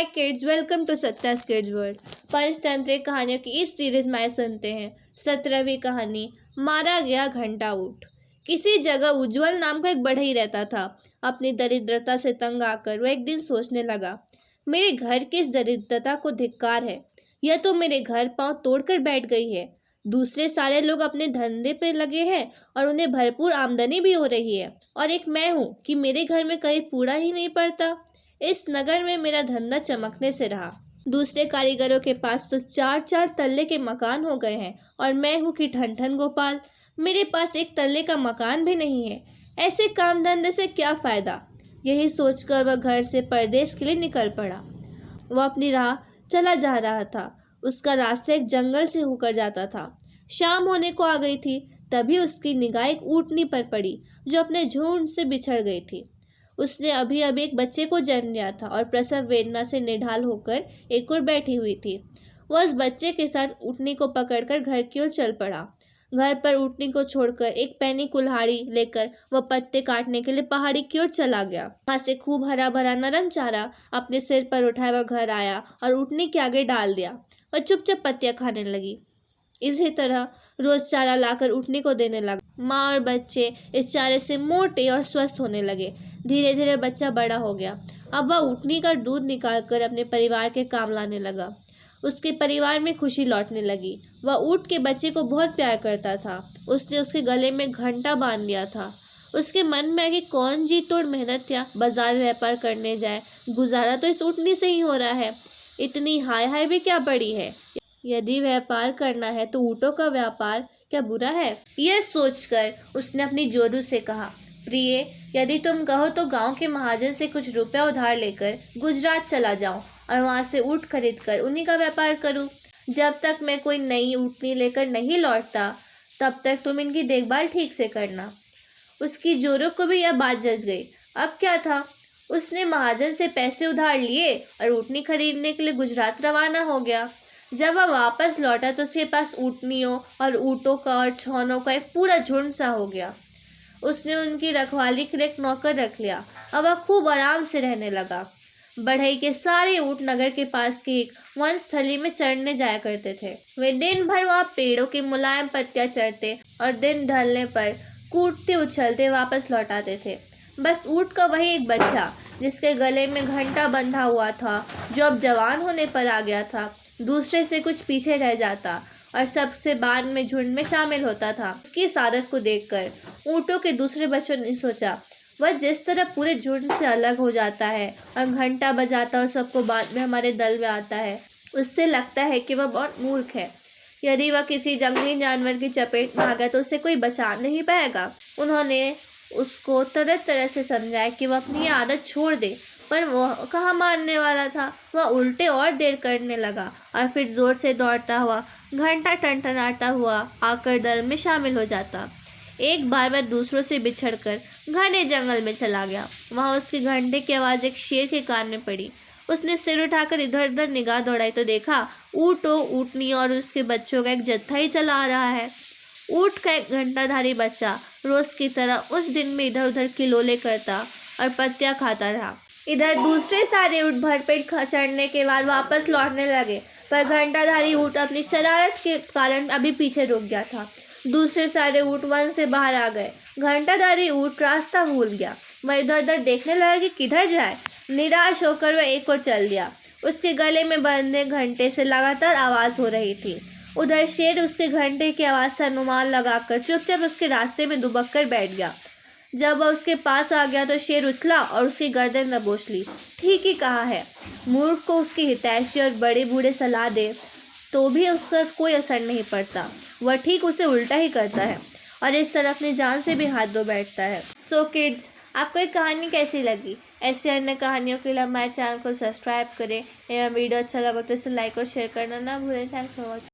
Hi kids, welcome to Satya's kids world. पंचतंत्रिक कहानियों की इस सीरीज में सुनते हैं 17वीं कहानी, मारा गया घंटा ऊँट। किसी जगह उज्जवल नाम का एक बढ़ई रहता था। अपनी दरिद्रता से तंग आकर वह एक दिन सोचने लगा, मेरे घर की इस दरिद्रता को धिक्कार है। यह तो मेरे घर पांव तोड़कर बैठ गई है। दूसरे सारे लोग अपने धंधे पे लगे हैं और उन्हें भरपूर आमदनी भी हो रही है, और एक मैं हूँ कि मेरे घर में कहीं पूरा ही नहीं पड़ता। इस नगर में मेरा धंधा चमकने से रहा। दूसरे कारीगरों के पास तो 4-4 तल्ले के मकान हो गए हैं, और मैं हूँ कि ठन-ठन गोपाल, मेरे पास एक तल्ले का मकान भी नहीं है। ऐसे काम धंधे से क्या फ़ायदा? यही सोचकर वह घर से परदेश के लिए निकल पड़ा। वह अपनी राह चला जा रहा था। उसका रास्ता एक जंगल से होकर जाता था। शाम होने को आ गई थी, तभी उसकी निगाह एक ऊँटनी पर पड़ी जो अपने झुंड से बिछड़ गई थी। उसने अभी अभी एक बच्चे को जन्म दिया था और प्रसव वेदना से निढाल होकर एक ओर बैठी हुई थी। वह उस बच्चे के साथ ऊँटनी को पकड़कर घर की ओर चल पड़ा। घर पर ऊँटनी को छोड़कर एक पैनी कुल्हाड़ी लेकर वह पत्ते काटने के लिए पहाड़ी की ओर चला गया। वहाँ से खूब हरा भरा नरम चारा अपने सिर पर उठाए वह घर आया और ऊँटनी के आगे डाल दिया। वह चुपचाप पत्तियां खाने लगी। इसी तरह रोज चारा लाकर ऊँटनी को देने लगा। माँ और बच्चे इस चारे से मोटे और स्वस्थ होने लगे। धीरे धीरे बच्चा बड़ा हो गया। अब वह ऊँटनी का दूध निकालकर अपने परिवार के काम लाने लगा। उसके परिवार में खुशी लौटने लगी। वह ऊँट के बच्चे को बहुत प्यार करता था। उसने उसके गले में घंटा बांध दिया था। उसके मन में आगे कौन जी तोड़ मेहनत या बाजार व्यापार करने जाए, गुजारा तो इस ऊँटनी से ही हो रहा है। इतनी हाय हाय भी क्या पड़ी है? यदि व्यापार करना है तो ऊँटों का व्यापार क्या बुरा है? यह सोचकर उसने अपनी जोरू से कहा, प्रिय, यदि तुम कहो तो गांव के महाजन से कुछ रुपया उधार लेकर गुजरात चला जाऊं और वहां से ऊँट खरीद कर उन्हीं का व्यापार करूं। जब तक मैं कोई नई ऊँटनी लेकर नहीं लौटता, तब तक तुम इनकी देखभाल ठीक से करना। उसकी जोरू को भी यह बात जच गई। अब क्या था, उसने महाजन से पैसे उधार लिए और ऊँटनी खरीदने के लिए गुजरात रवाना हो गया। जब वह वापस लौटा तो उसके पास ऊँटनियों और ऊँटों का और छौनों का एक पूरा झुंड सा हो गया। उसने उनकी रखवाली के लिए एक नौकर रख लिया। अब वह खूब आराम से रहने लगा। बढ़ई के सारे ऊँट नगर के पास की एक वनस्थली में चरने जाया करते थे। वे दिन भर वहाँ पेड़ों की मुलायम पत्तियां चरते और दिन ढलने पर कूदते उछलते वापस लौट आते थे। बस ऊँट का वही एक बच्चा, जिसके गले में घंटा बंधा हुआ था, जो अब जवान होने पर आ गया था, दूसरे से कुछ पीछे रह जाता और सबसे बाद में झुंड में शामिल होता था। उसकी इस आदत को देखकर ऊँटों के दूसरे बच्चों ने सोचा, वह जिस तरह पूरे झुंड से अलग हो जाता है और घंटा बजाता और सबको बाद में हमारे दल में आता है, उससे लगता है कि वह बहुत मूर्ख है। यदि वह किसी जंगली जानवर की चपेट में आ गया तो उसे कोई बचा नहीं पाएगा। उन्होंने उसको तरह तरह से समझाया कि वह अपनी आदत छोड़ दे, पर वह कहाँ मानने वाला था। वह उल्टे और देर करने लगा और फिर जोर से दौड़ता हुआ, घंटा टनटनाता हुआ आकर दल में शामिल हो जाता। एक बार वह दूसरों से बिछड़कर घने जंगल में चला गया। वहाँ उसके घंटे की आवाज़ एक शेर के कान में पड़ी। उसने सिर उठाकर इधर उधर निगाह दौड़ाई तो देखा ऊँटों, ऊँटनी और उसके बच्चों का एक जत्था ही चला आ रहा है। ऊँट का एक घंटाधारी बच्चा रोज की तरह उस दिन में इधर उधर किलोले करता और पत्तियां खाता रहा। इधर दूसरे सारे ऊँट भरपेट चढ़ने के बाद वापस लौटने लगे, पर घंटाधारी ऊँट अपनी शरारत के कारण अभी पीछे रुक गया था। दूसरे सारे ऊँट वन से बाहर आ गए। घंटाधारी ऊँट रास्ता भूल गया। वह इधर उधर देखने लगा कि किधर जाए। निराश होकर वह एक ओर चल दिया। उसके गले में बंधे घंटे से लगातार आवाज़ हो रही थी। उधर शेर उसके घंटे की आवाज़ से अनुमान लगाकर चुपचाप उसके रास्ते में दुबक कर बैठ गया। जब वह उसके पास आ गया तो शेर उछला और उसकी गर्दन दबोच ली। ठीक ही कहा है, मूर्ख को उसकी हितैषी और बड़े बूढ़े सलाह दे तो भी उसका कोई असर नहीं पड़ता। वह ठीक उसे उल्टा ही करता है और इस तरह अपनी जान से भी हाथ धो बैठता है। सो किड्स, आपको ये कहानी कैसी लगी? ऐसी अन्य कहानियों के लिए हमारे चैनल को सब्सक्राइब करें। एवं वीडियो अच्छा लगा तो इसे लाइक और शेयर करना ना भूलें। Thanks for watching.